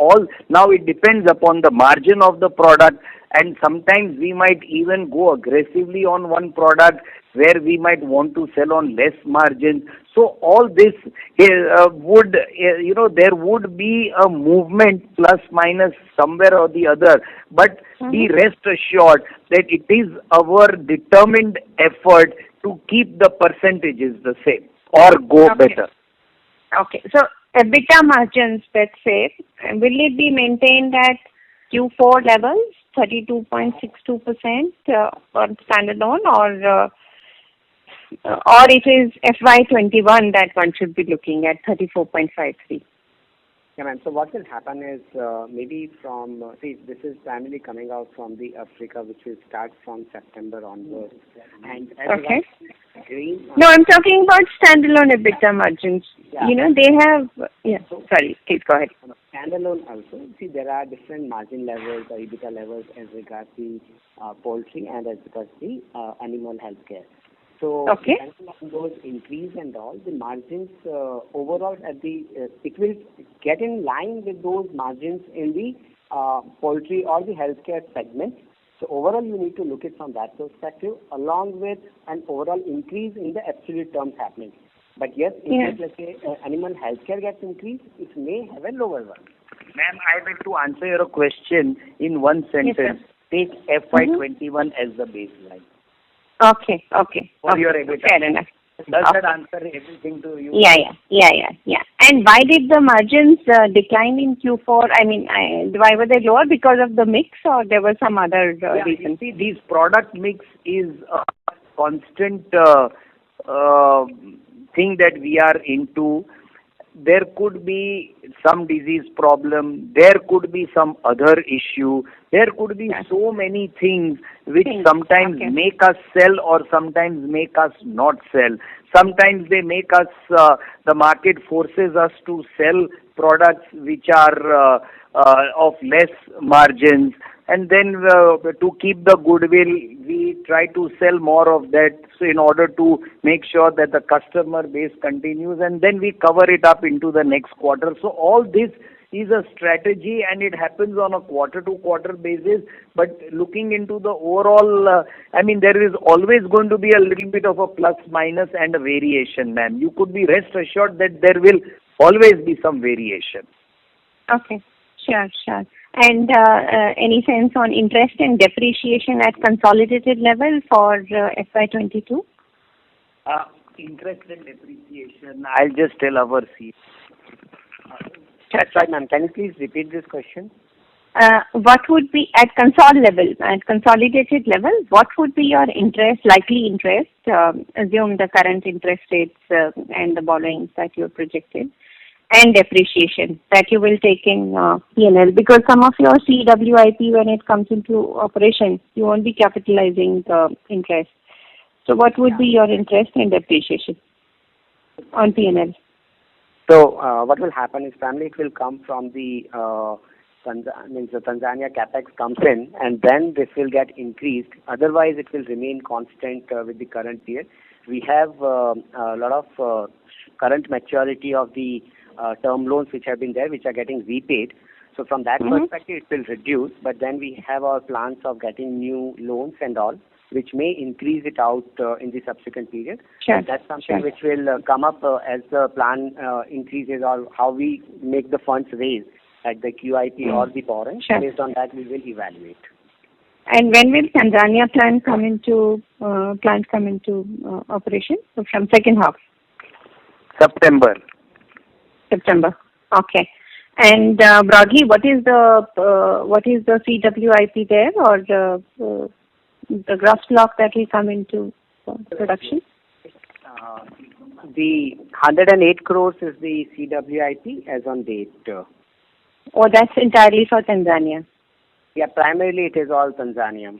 now it depends upon the margin of the product, and sometimes we might even go aggressively on one product where we might want to sell on less margin. So all this would, there would be a movement plus minus somewhere or the other. But be rest assured that it is our determined effort to keep the percentages the same or go better. Okay. So EBITDA margins, let's say, will it be maintained at Q4 levels, 32.62% on standalone, or it is FY21 that one should be looking at 34.53? Yeah, ma'am. So what will happen is maybe this is primarily coming out from the Africa, which will start from September onwards. And Okay. green, No, I'm talking about standalone EBITDA margins. Yeah. They have, sorry, please go ahead. standalone also. See, there are different margin levels or EBITDA levels as regards the poultry and as regards the animal healthcare. So depending on those increase and all, the margins overall it will get in line with those margins in the poultry or the healthcare segment. So overall, you need to look at from that perspective, along with an overall increase in the absolute terms happening. But yes, if let's say animal healthcare gets increased, it may have a lower one. Ma'am, I will to answer your question in one sentence. Take FY21 as the baseline. Okay. For your EBITDA. Fair enough. Does that answer everything to you? Yeah. And why did the margins decline in Q4? I mean, why were they lower? Because of the mix, or there was some other reason? You see, these product mix is a constant thing that we are into. There could be some disease problem. There could be some other issue. There could be so many things which sometimes make us sell or sometimes make us not sell. Sometimes they make us, the market forces us to sell products which are of less margins. And then to keep the goodwill, we try to sell more of that, so in order to make sure that the customer base continues, and then we cover it up into the next quarter. So all this is a strategy, and it happens on a quarter-to-quarter basis. But looking into the overall, there is always going to be a little bit of a plus-minus and a variation, ma'am. You could be rest assured that there will always be some variation. Okay, sure. And any sense on interest and depreciation at consolidated level for FY22? Interest and depreciation, I'll just tell our CEO. That's right, ma'am. Can you please repeat this question? What would be at consolidated level, what would be your likely interest, assume the current interest rates and the borrowings that you projected, and depreciation that you will take in P&L, because some of your CWIP, when it comes into operation, you won't be capitalizing the interest. So what would be your interest and depreciation on P&L? So what will happen is primarily it will come from the Tanzania capex comes in, and then this will get increased. Otherwise, it will remain constant with the current year. We have a lot of current maturity of the term loans which have been there, which are getting repaid. So from that perspective, it will reduce. But then we have our plans of getting new loans and all, which may increase it out in the subsequent period. Sure. That's something which will come up as the plan increases, or how we make the funds raise at the QIP or the borrowing. Sure. Based on that, we will evaluate. And when will Tanzania plans come into operation? So from second half. September. September. Okay. And broadly, what is the CWIP there, or the gross block that will come into production? The 108 crores is the CWIP as on date. Or that's entirely for Tanzania? Yeah, primarily it is all Tanzania.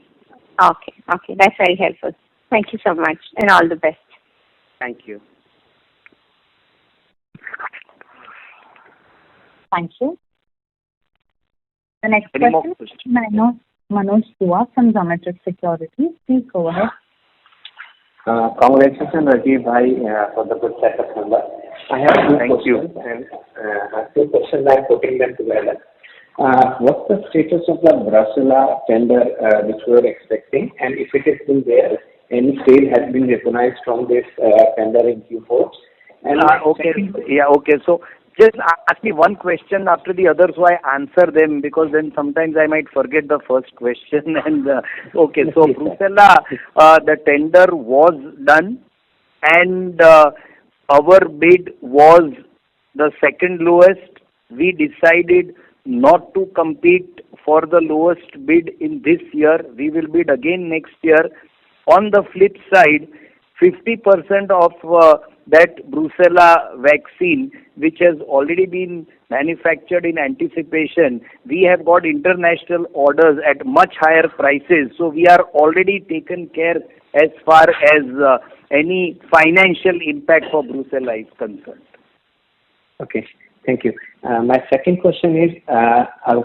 Okay. That's very helpful. Thank you so much, and all the best. Thank you. Thank you. The next Any more question is Manoj Dua from Zometric Securities. Please go ahead. Congratulations, Rajiv Bhai, for the good set of numbers. I have two Thank you. questions, and two questions I'm putting them together. What's the status of the Brasilia tender which we were expecting, and if it is still there, any sale has been recognized from this tender in Q4? And Okay. Yeah, okay. So just ask me one question after the other so I answer them, because then sometimes I might forget the first question. And okay, so Brusela, the tender was done, and our bid was the second lowest. We decided not to compete for the lowest bid in this year. We will bid again next year. On the flip side, 50% of that Brusela vaccine, which has already been manufactured in anticipation, we have got international orders at much higher prices. So we are already taken care as far as any financial impact for Brusela is concerned. Okay, thank you. My second question is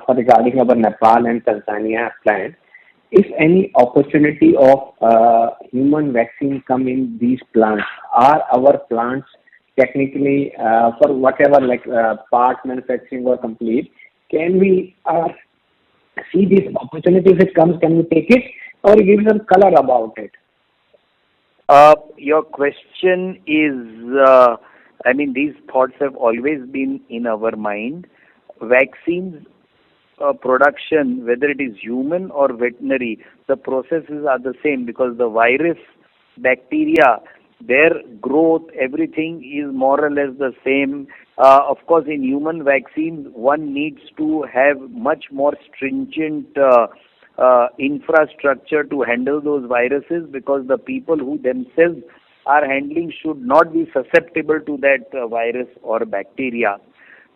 regarding our Nepal and Tanzania plan. If any opportunity of human vaccine come in these plants, are our plants technically for whatever part manufacturing or complete, can we see this opportunity if it comes, can we take it, or give some color about it? Your question is, these thoughts have always been in our mind. Vaccines production, whether it is human or veterinary, the processes are the same, because the virus, bacteria, their growth, everything is more or less the same. Of course, in human vaccines, one needs to have much more stringent infrastructure to handle those viruses, because the people who themselves are handling should not be susceptible to that virus or bacteria.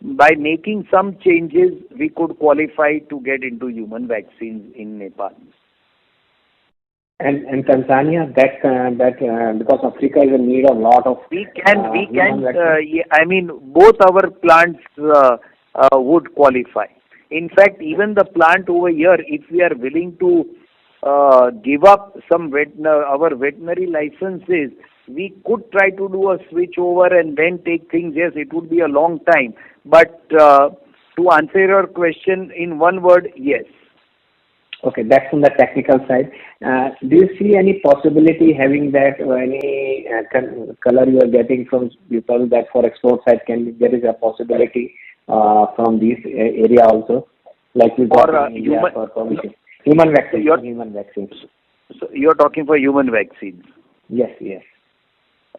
By making some changes, we could qualify to get into human vaccines in Nepal. And Tanzania, that because Africa is in need of a lot of human vaccine. Both our plants would qualify. In fact, even the plant over here, if we are willing to give up some our veterinary licenses, we could try to do a switch over and then take things. Yes, it would be a long time. But to answer your question in one word, yes. Okay, that's from the technical side. Do you see any possibility having that, or any color you are getting from people that for export side there is a possibility from this area also, like we got in India for permission? Human vaccines. So you're talking for human vaccines? Yes.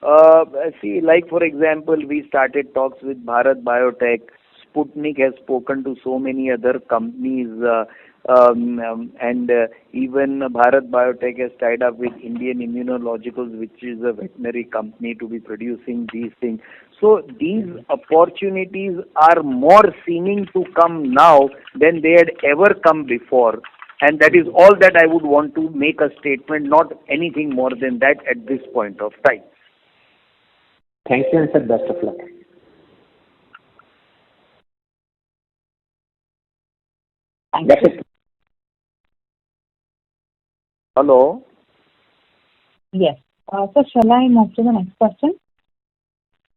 Like for example, we started talks with Bharat Biotech. Sputnik has spoken to so many other companies, and even Bharat Biotech has tied up with Indian Immunologicals, which is a veterinary company, to be producing these things. So these opportunities are more seeming to come now than they had ever come before. And that is all that I would want to make a statement, not anything more than that at this point of time. Thank you, and sir, best of luck. That's it. Hello? Yes. So shall I move to the next question?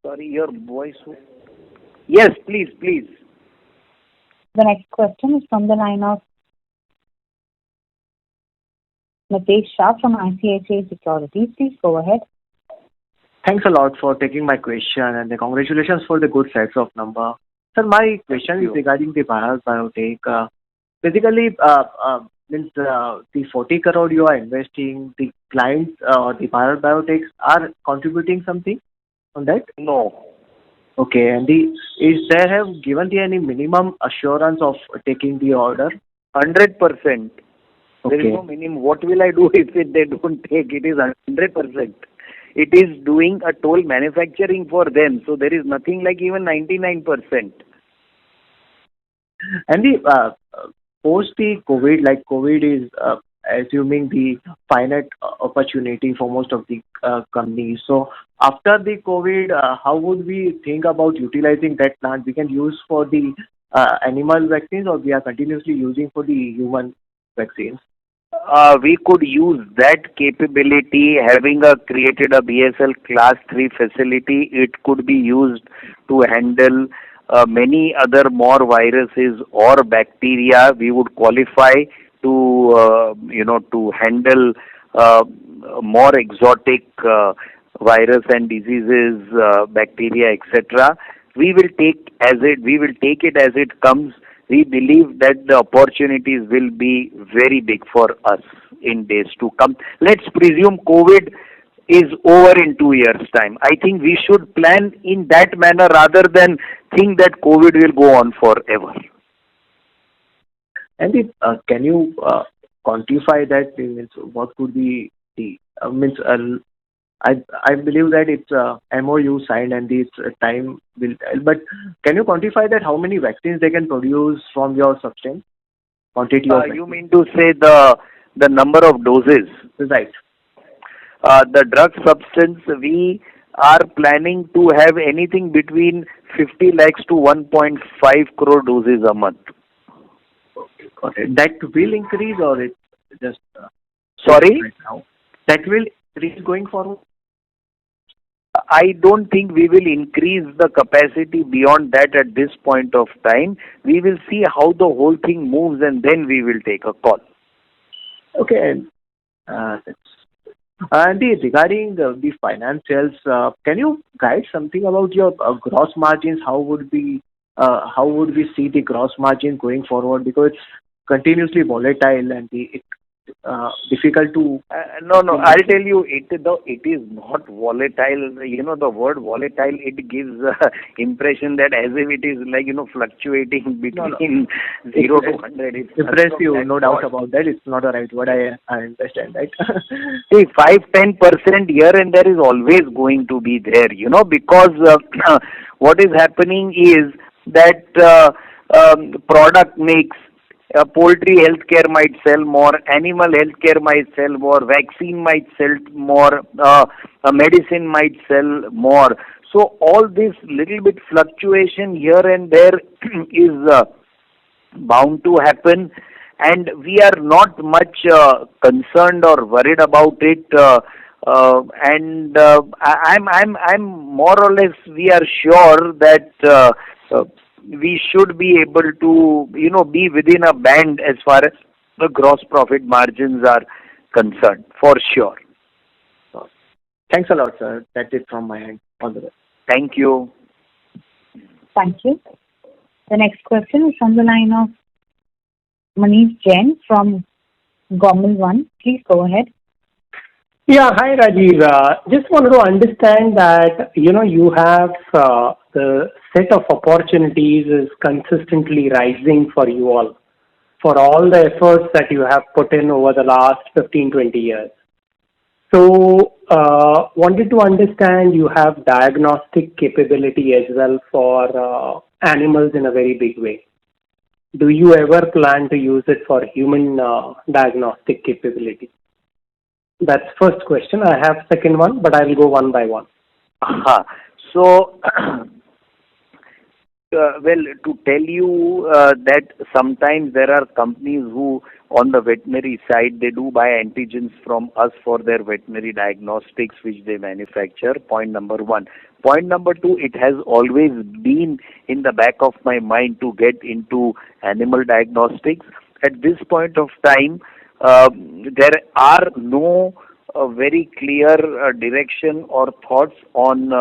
Sorry, your voice. Yes, please. The next question is from the line of Mitesh Shah from ICICI Securities. Please go ahead. Thanks a lot for taking my question, and congratulations for the good sets of number. Sir, my question is regarding the Bharat Biotech. Basically, the 40 crore you are investing, the clients or the Bharat Biotech are contributing something on that? No. Okay, and is there have given the any minimum assurance of taking the order? 100%. There is Okay. no minimum. What will I do if they don't take? It is 100%. It is doing a toll manufacturing for them. So there is nothing like even 99%. And the post the COVID, like COVID is assuming the finite opportunity for most of the companies. So after the COVID, how would we think about utilizing that plant? We can use for the animal vaccines, or we are continuously using for the human vaccines? We could use that capability, having created a BSL Class 3 facility. It could be used to handle many other more viruses or bacteria. We would qualify to handle more exotic virus and diseases, bacteria, etc. We will take it as it comes. We believe that the opportunities will be very big for us in days to come. Let's presume COVID is over in 2 years' time. I think we should plan in that manner rather than think that COVID will go on forever. And can you quantify that? Means what could be the I believe that it's MOU signed and this time will. But can you quantify that? How many vaccines they can produce from your substance? Quantity of You mean to say the number of doses? Right. The drug substance, we are planning to have anything between 50 lakhs to 1.5 crore doses a month. Got it. That will increase, or it just Sorry? right now? That will increase going forward? I don't think we will increase the capacity beyond that at this point of time. We will see how the whole thing moves, and then we will take a call. Okay. And regarding the financials, can you guide something about your gross margins? How would we see the gross margin going forward? Because it's continuously volatile and it's difficult to. No, I'll tell you, it is not volatile. You know, the word volatile, it gives impression that as if it is like, fluctuating between 0 to 100. It's Impressive, no doubt about that. It's not a right word. I understand, right? See, 5-10% here and there is always going to be there, because what is happening is that product mix. Poultry healthcare might sell more, animal healthcare might sell more, vaccine might sell more, medicine might sell more. So all this little bit fluctuation here and there is bound to happen, and we are not much concerned or worried about it. I'm more or less, we are sure that we should be able to, be within a band as far as the gross profit margins are concerned, for sure. Thanks a lot, sir. That's it from my end. All the best. Thank you. Thank you. The next question is from the line of Manish Jain from Gormal One. Please go ahead. Yeah, hi Rajiv. Just wanted to understand that, you have the set of opportunities is consistently rising for you all, for all the efforts that you have put in over the last 15-20 years. So, wanted to understand, you have diagnostic capability as well for animals in a very big way. Do you ever plan to use it for human diagnostic capability? That's first question. I have second one, but I will go one by one. So, well, to tell you that sometimes there are companies who, on the veterinary side, they do buy antigens from us for their veterinary diagnostics, which they manufacture. Point number one. Point number two, it has always been in the back of my mind to get into animal diagnostics. At this point of time, there are no very clear direction or thoughts on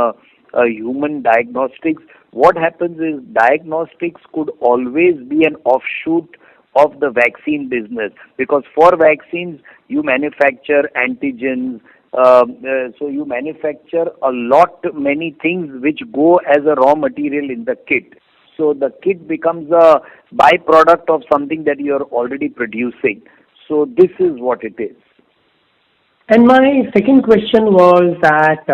human diagnostics. What happens is diagnostics could always be an offshoot of the vaccine business, because for vaccines you manufacture antigens, So you manufacture a lot many things which go as a raw material in the kit. So the kit becomes a byproduct of something that you are already producing. So this is what it is. And my second question was that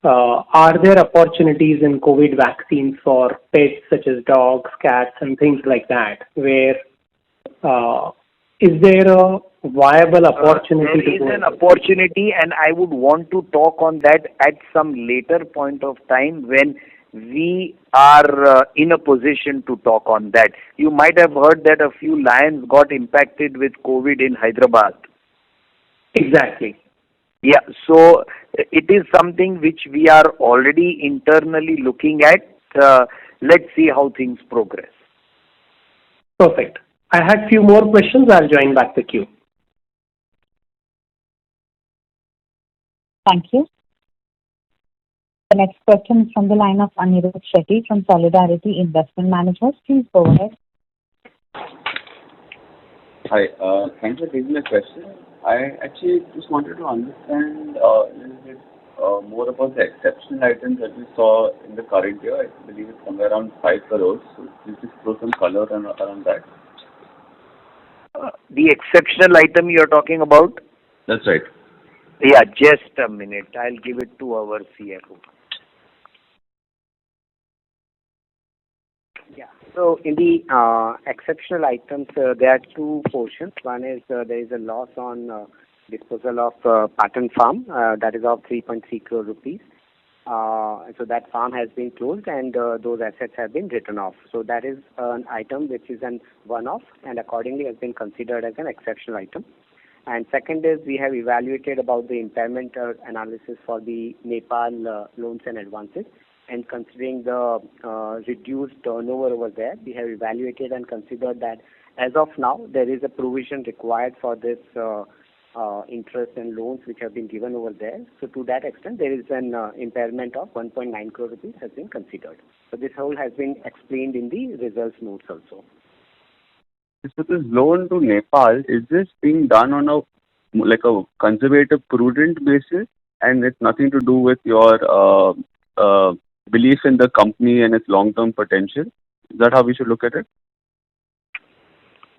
are there opportunities in COVID vaccines for pets such as dogs, cats, and things like that? Where is there a viable opportunity? There is an opportunity, and I would want to talk on that at some later point of time when we are in a position to talk on that. You might have heard that a few lions got impacted with COVID in Hyderabad. Exactly. Yeah, so it is something which we are already internally looking at. Let's see how things progress. Perfect. I had few more questions. I'll join back the queue. Thank you. The next question is from the line of Anirudh Shetty from Solidarity Investment Managers. Please go ahead. Hi, thanks for taking the question. I actually just wanted to understand a little bit more about the exceptional items that we saw in the current year. I believe it's somewhere around 5 crores. So please just throw some color around that. The exceptional item you are talking about? That's right. Yeah, just a minute. I'll give it to our CFO. Yeah. So in the exceptional items, there are two portions. One is there is a loss on disposal of Pattern Farm, that is of 3.3 crore rupees. So that farm has been closed and those assets have been written off. So that is an item which is an one-off and accordingly has been considered as an exceptional item. And second is we have evaluated about the impairment analysis for the Nepal loans and advances. And considering the reduced turnover over there, we have evaluated and considered that as of now, there is a provision required for this interest and loans which have been given over there. So to that extent, there is an impairment of 1.9 crore rupees has been considered. So this whole has been explained in the results notes also. So this loan to Nepal, is this being done on a conservative, prudent basis, and it's nothing to do with your belief in the company and its long-term potential? Is that how we should look at it?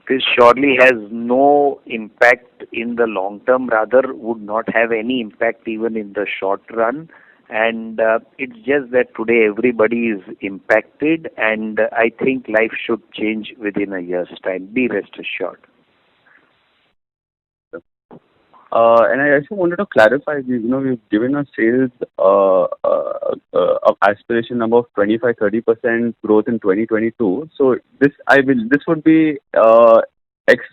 This surely has no impact in the long term, rather would not have any impact even in the short run. And it's just that today everybody is impacted, and I think life should change within a year's time. Be rest assured. And I also wanted to clarify, we've given a sales of aspiration number of 25-30% growth in 2022. So this would be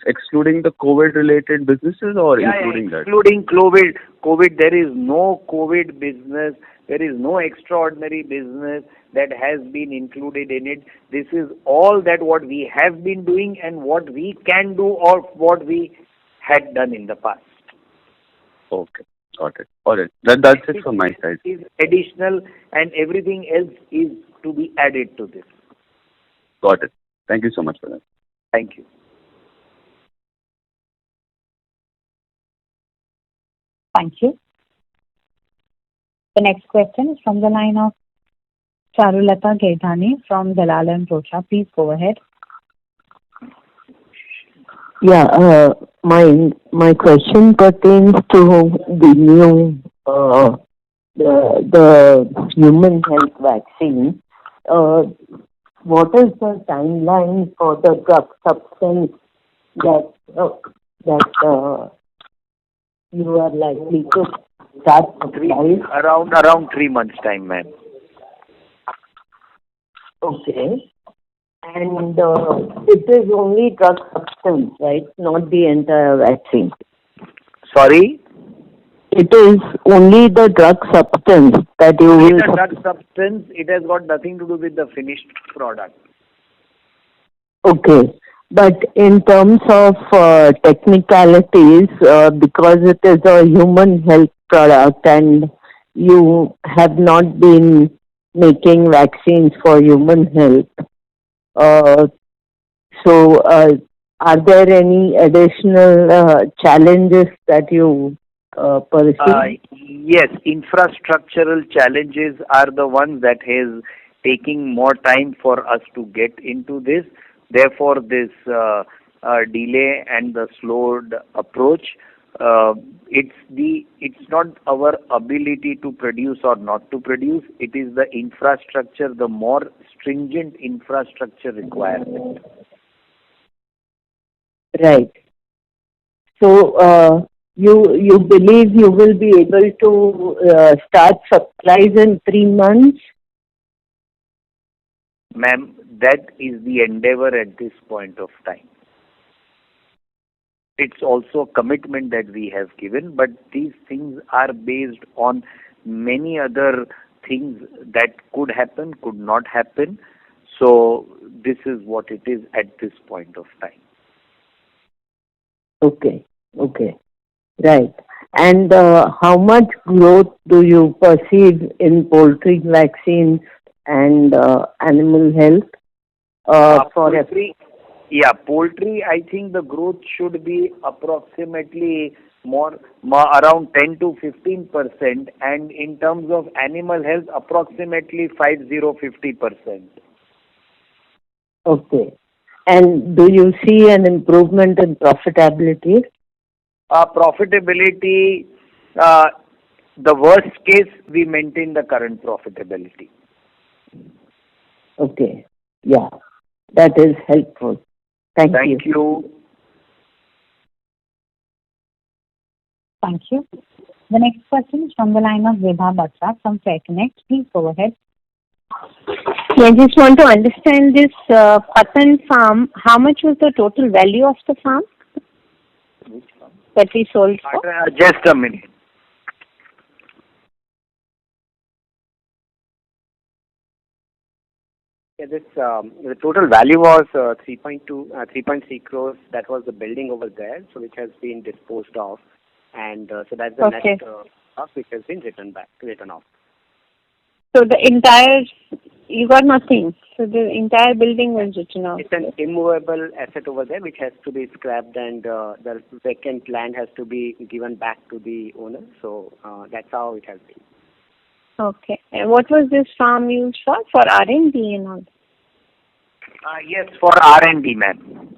excluding the COVID-related businesses or including that? Excluding COVID, there is no COVID business. There is no extraordinary business that has been included in it. This is all that what we have been doing and what we can do or what we had done in the past. Okay, got it. All right, that's it from my side. Is additional and everything else is to be added to this. Got it. Thank you so much for that. Thank you. Thank you. The next question is from the line of Charulata Gaidhani from Dalal & Broacha. Please go ahead. Yeah, my question pertains to the new the human health vaccine. What is the timeline for the drug substance that you are likely to start supplying? Around 3 months' time, ma'am. Okay. And it is only drug substance, right? Not the entire vaccine. Sorry? It is only the drug substance that you will... The drug substance, it has got nothing to do with the finished product. Okay. But in terms of technicalities, because it is a human health product and you have not been making vaccines for human health, so are there any additional challenges that you perceived? Yes, infrastructural challenges are the ones that is taking more time for us to get into this. Therefore, this delay and the slowed approach. It's not our ability to produce or not to produce. It is the infrastructure, the more stringent infrastructure requirement. Right. So, you believe you will be able to start supplies in 3 months? Ma'am, that is the endeavor at this point of time. It's also a commitment that we have given, but these things are based on many other things that could happen, could not happen. So this is what it is at this point of time. Okay. Right. And how much growth do you perceive in poultry vaccines and animal health? Poultry, I think the growth should be approximately more around 10 to 15%, and in terms of animal health, approximately 50%. Okay. And do you see an improvement in profitability? Profitability, the worst case, we maintain the current profitability. Okay. Yeah. That is helpful. Thank you. Thank you. The next question is from the line of Vibha Batra from FairConnect. Please go ahead. I just want to understand this Patan farm. How much was the total value of the farm that we sold for? Just a minute. Yeah, the total value was 3.3 crores. That was the building over there, so which has been disposed of, and so that's the net cost which has been written off. So the entire, you got nothing. So the entire building was written off. It's an immovable asset over there which has to be scrapped, and the vacant land has to be given back to the owner. So that's how it has been. Okay. And what was this farm used for? For R&D and all? Yes, for R&D, ma'am.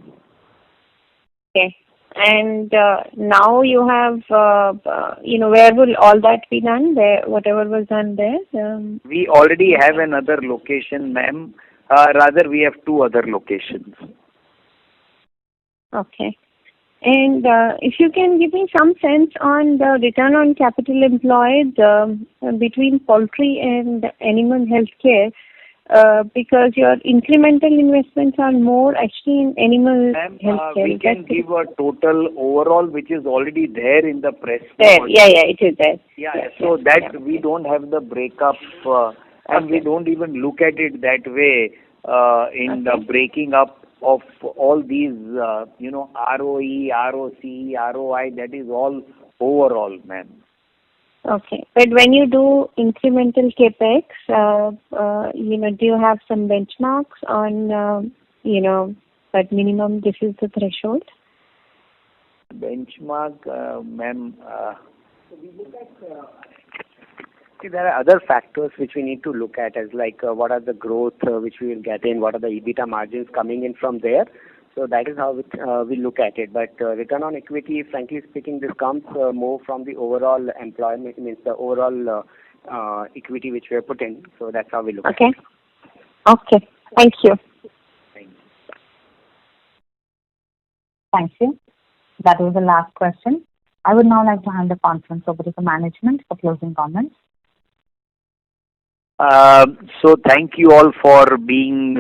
Okay. And now you have, where will all that be done? There, whatever was done there? We already have another location, ma'am. Rather, we have 2 other locations. Okay. And if you can give me some sense on the return on capital employed between poultry and animal healthcare, because your incremental investments are more actually in animal healthcare. We can give a total overall, which is already there in the press. There, it is there. We don't have the breakup, and we don't even look at it that way in the breaking up of all these, ROE, ROC, ROI, that is all overall, ma'am. Okay. But when you do incremental capex, do you have some benchmarks on, that minimum this is the threshold? Benchmark, ma'am. We look at, there are other factors which we need to look at, as like what are the growth which we will get in, what are the EBITDA margins coming in from there. So that is how we look at it. But return on equity, frankly speaking, this comes more from the overall employment, means the overall equity which we have put in. So that's how we look at it. Okay. Thank you. Thank you. That was the last question. I would now like to hand the conference over to the management for closing comments. So thank you all for being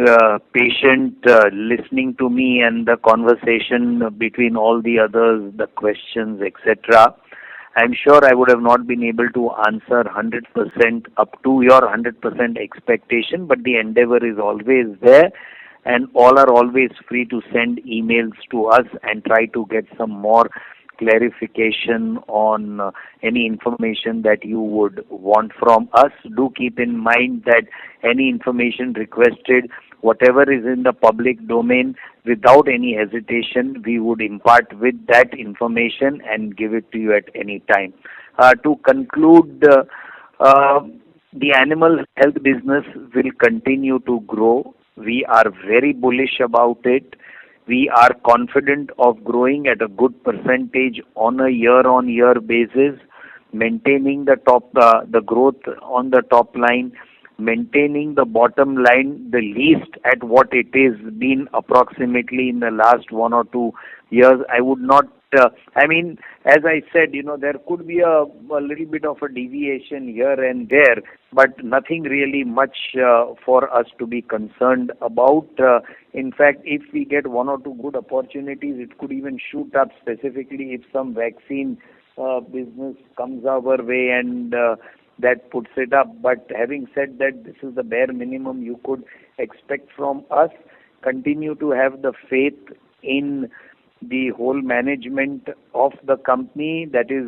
patient, listening to me and the conversation between all the others, the questions, etc. I'm sure I would have not been able to answer 100% up to your 100% expectation, but the endeavor is always there, and all are always free to send emails to us and try to get some more clarification on any information that you would want from us. Do keep in mind that any information requested whatever is in the public domain, without any hesitation, we would impart with that information and give it to you at any time. To conclude, the animal health business will continue to grow. We are very bullish about it. We are confident of growing at a good percentage on a year-on-year basis, maintaining the growth on the top line, maintaining the bottom line the least at what it is been approximately in the last 1 or 2 years. I would not, as I said, there could be a little bit of a deviation here and there, but nothing really much for us to be concerned about. In fact, if we get 1 or 2 good opportunities, it could even shoot up, specifically if some vaccine business comes our way and that puts it up. But having said that, this is the bare minimum you could expect from us. Continue to have the faith in the whole management of the company, that is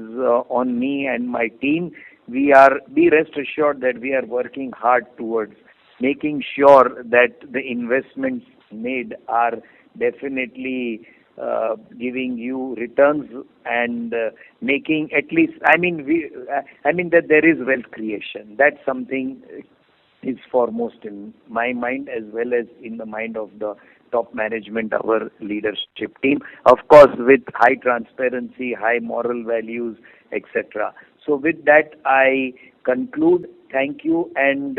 on me and my team. Be rest assured that we are working hard towards making sure that the investments made are definitely giving you returns and making at least, that there is wealth creation. That's something is foremost in my mind as well as in the mind of the top management, our leadership team. Of course, with high transparency, high moral values, etc. So with that, I conclude. Thank you, and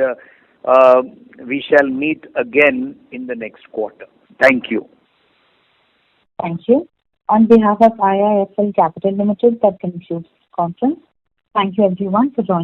we shall meet again in the next quarter. Thank you. Thank you. On behalf of IIFL Capital Limited, that concludes this conference. Thank you everyone for joining.